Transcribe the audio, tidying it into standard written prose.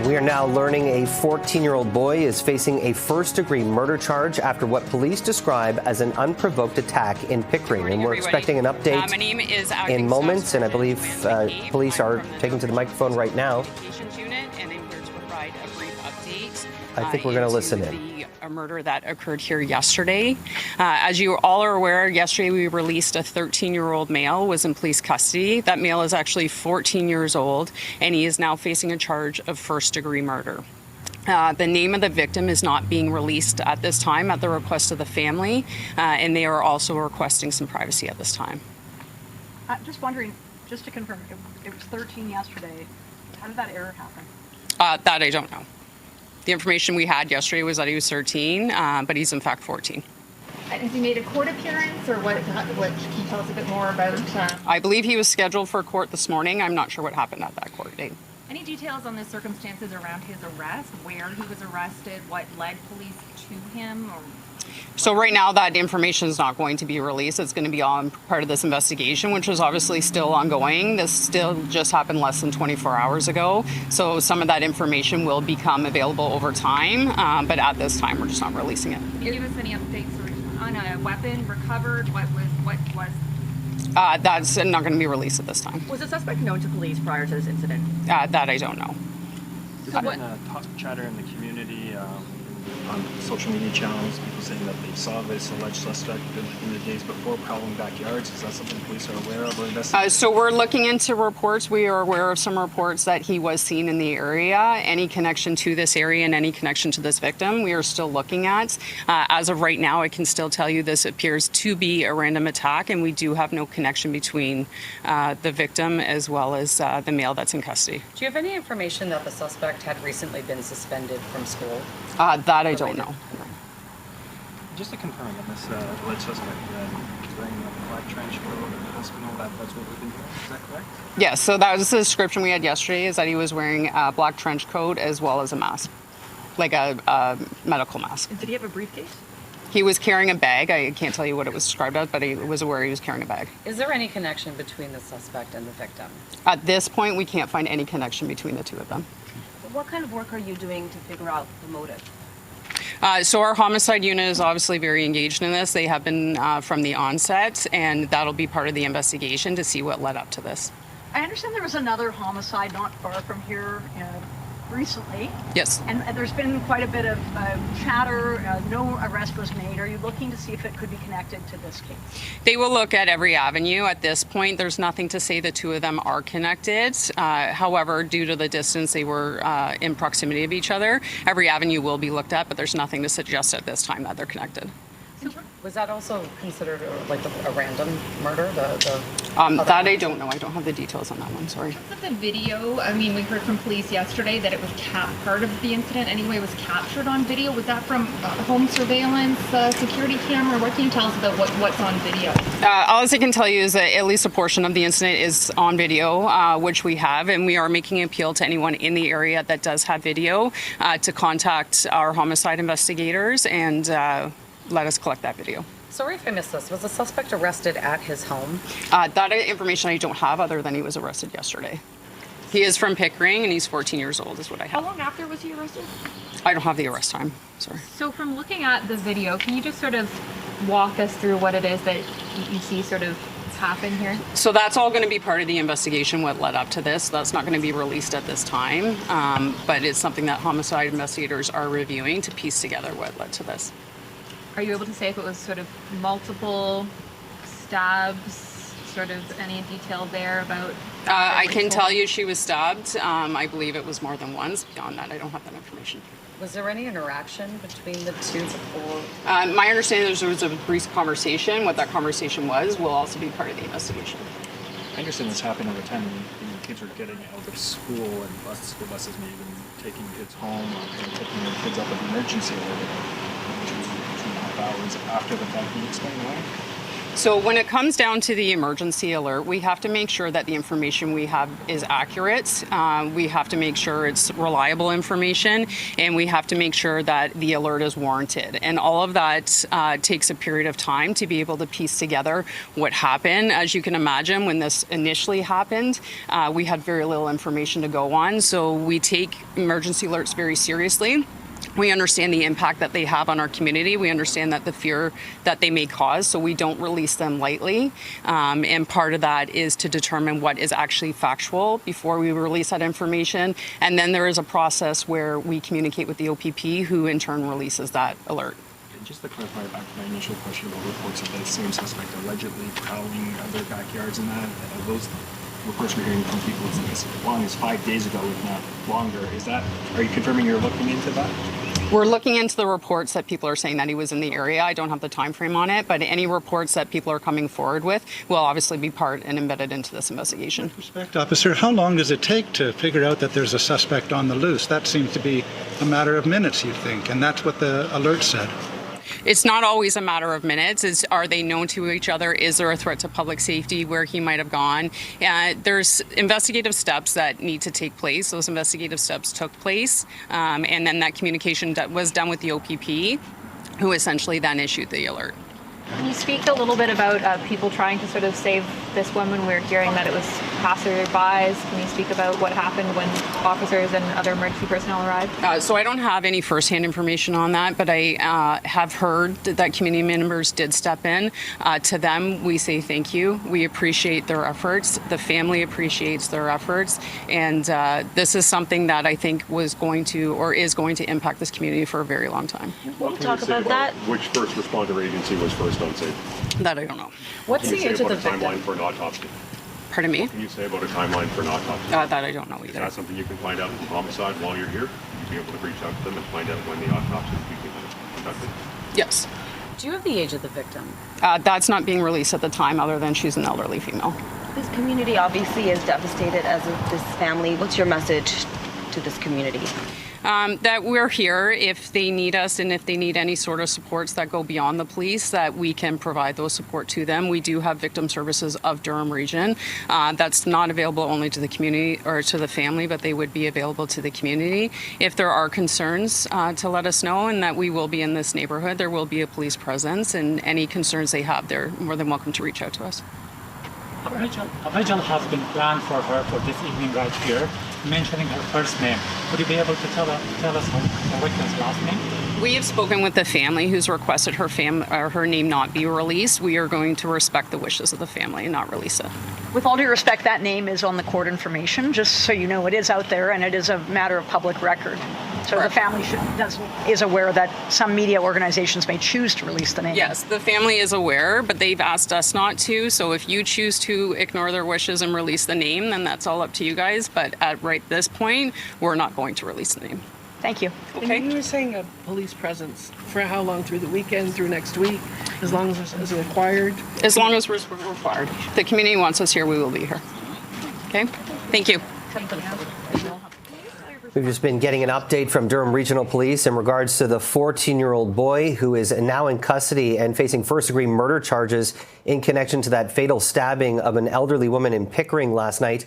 We are now learning a 14-year-old boy is facing a first-degree murder charge after what police describe as an unprovoked attack in Pickering. And we're expecting an update in moments, and I believe police are taking to the microphone right now. I think we're going to listen in. A murder that occurred here yesterday. As you all are aware, yesterday we released a 13-year-old male was in police custody. That male is actually 14 years old, and he is now facing a charge of first-degree murder. The name of the victim is not being released at this time at the request of the family, and they are also requesting some privacy at this time. Just wondering, just to confirm, it was 13 yesterday. How did that error happen? That I don't know. The information we had yesterday was that he was 13, but he's in fact 14. Has he made a court appearance, or what can you tell us a bit more about? I believe he was scheduled for court this morning. I'm not sure what happened at that court date. Any details on the circumstances around his arrest, where he was arrested, what led police to him? So right now that information is not going to be released. It's going to be on part of this investigation, which is obviously still ongoing. This still just happened less than 24 hours ago. So some of that information will become available over time, but at this time we're just not releasing it. Can you give us any updates on a weapon recovered? What was? That's not going to be released at this time. Was the suspect known to police prior to this incident? That I don't know. There's been chatter in the community on social media channels, people saying that they saw this alleged suspect in the days before prowling backyards. Is that something police are aware of or investigating? So we're looking into reports. We are aware of some reports that he was seen in the area. Any connection to this area and any connection to this victim, we are still looking at. As of right now, I can still tell you this appears to be a random attack, and we do have no connection between the victim as well as the male that's in custody. Do you have any information that the suspect had recently been suspended from school? That I don't know. Just to confirm on this alleged suspect wearing a black trench coat, that's what we've been hearing. Is that correct? Yes, so that was the description we had yesterday, is that he was wearing a black trench coat as well as a mask, like a medical mask. Did he have a briefcase? He was carrying a bag. I can't tell you what it was described as, but he was aware he was carrying a bag. Is there any connection between the suspect and the victim? At this point, we can't find any connection between the two of them. What kind of work are you doing to figure out the motive? So our homicide unit is obviously very engaged in this. They have been from the onset, and that'll be part of the investigation to see what led up to this. I understand there was another homicide not far from here recently. Yes. And there's been quite a bit of chatter. No arrest was made. Are you looking to see if it could be connected to this case? They will look at every avenue. At this point, there's nothing to say the two of them are connected. However, due to the distance they were in proximity of each other, every avenue will be looked at, but there's nothing to suggest at this time that they're connected. Was that also considered like a random murder? That I don't know. I don't have the details on that one. Sorry. In terms of the video, I mean, we heard from police yesterday that it was part of the incident anyway was captured on video. Was that from home surveillance, security camera? What can you tell us about what's on video? All I can tell you is that at least a portion of the incident is on video, which we have, and we are making an appeal to anyone in the area that does have video to contact our homicide investigators and let us collect that video. Sorry if I missed this. Was the suspect arrested at his home? That information I don't have, other than he was arrested yesterday. He is from Pickering, and he's 14 years old is what I have. How long after was he arrested? I don't have the arrest time. Sorry. So from looking at the video, can you just sort of walk us through what it is that you see sort of happen here? So that's all going to be part of the investigation, what led up to this. That's not going to be released at this time, but it's something that homicide investigators are reviewing to piece together what led to this. Are you able to say if it was sort of multiple stabs, sort of any detail there about? I can tell you she was stabbed. I believe it was more than once. Beyond that, I don't have that information. Was there any interaction between the two before? My understanding is there was a brief conversation. What that conversation was will also be part of the investigation. I understand this happened over time when kids were getting out of school and school buses maybe even taking kids home or picking their kids up at the emergency order. 2.5 hours after the fact. Can you explain why? So when it comes down to the emergency alert, we have to make sure that the information we have is accurate. We have to make sure it's reliable information, and we have to make sure that the alert is warranted. And all of that takes a period of time to be able to piece together what happened. As you can imagine, when this initially happened, we had very little information to go on. So we take emergency alerts very seriously. We understand the impact that they have on our community. We understand that the fear that they may cause, so we don't release them lightly. And part of that is to determine what is actually factual before we release that information. And then there is a process where we communicate with the OPP, who in turn releases that alert. Just to clarify back to my initial question about reports of the same suspect allegedly prowling their backyards and that, those reports we're hearing from people as long as 5 days ago, if not longer. Are you confirming you're looking into that? We're looking into the reports that people are saying that he was in the area. I don't have the time frame on it, but any reports that people are coming forward with will obviously be part and embedded into this investigation. With respect, officer, how long does it take to figure out that there's a suspect on the loose? That seems to be a matter of minutes, you'd think, and that's what the alert said. It's not always a matter of minutes. Are they known to each other? Is there a threat to public safety where he might have gone? There's investigative steps that need to take place. Those investigative steps took place, and then that communication was done with the OPP, who essentially then issued the alert. Can you speak a little bit about people trying to sort of save this woman? We're hearing that it was passerbys. Can you speak about what happened when officers and other emergency personnel arrived? So I don't have any firsthand information on that, but I have heard that community members did step in. To them, we say thank you. We appreciate their efforts. The family appreciates their efforts. And this is something that I think was going to or is going to impact this community for a very long time. We'll talk about that. Which first responder agency was first on scene? That I don't know. What's the age of the timeline victim? for an autopsy? Pardon me? What can you say about a timeline for an autopsy? That I don't know Is either. that something you can find out from homicide while you're here? You'd be able to reach out to them and find out when the autopsy is being conducted? Yes. Do you have the age of the victim? That's not being released at the time, other than she's an elderly female. This community obviously is devastated as of this family. What's your message to this community? That we're here if they need us, and if they need any sort of supports that go beyond the police, that we can provide those support to them. We do have victim services of Durham Region. That's not available only to the community or to the family, but they would be available to the community. If there are concerns, to let us know, and that we will be in this neighborhood. There will be a police presence, and any concerns they have, they're more than welcome to reach out to us. A vigil has been planned for her for this evening right here, mentioning her first name. Would you be able to tell us the victim's last name? We have spoken with the family, who's requested her name not be released. We are going to respect the wishes of the family and not release it. With all due respect, that name is on the court information, just so you know it is out there, and it is a matter of public record. So the family is aware that some media organizations may choose to release the name. Yes, the family is aware, but they've asked us not to. So if you choose to ignore their wishes and release the name, then that's all up to you guys. But at right this point, we're not going to release the name. Thank you. Okay. And you were saying a police presence for how long? Through the weekend, through next week, as long as required? As long as we're required. If the community wants us here, we will be here. Okay? Thank you. We've just been getting an update from Durham Regional Police in regards to the 14-year-old boy who is now in custody and facing first-degree murder charges in connection to that fatal stabbing of an elderly woman in Pickering last night.